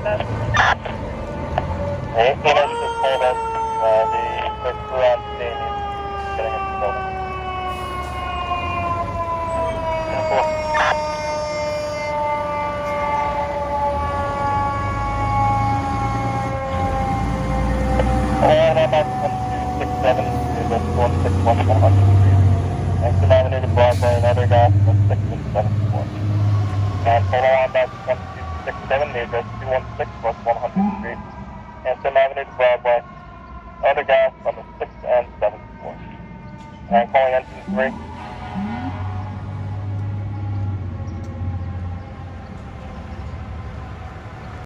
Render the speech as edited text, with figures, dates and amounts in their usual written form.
gas. Hey, just told us the crew on scene is getting into the building. And I'm at 1267 is at 161 100 degrees. And denominated Broadway and other gas at 6674. And total on that 1267 is at 216 plus 100 degrees. And denominated Broadway, other gas on the 6 and 7th floor. And calling engine 3.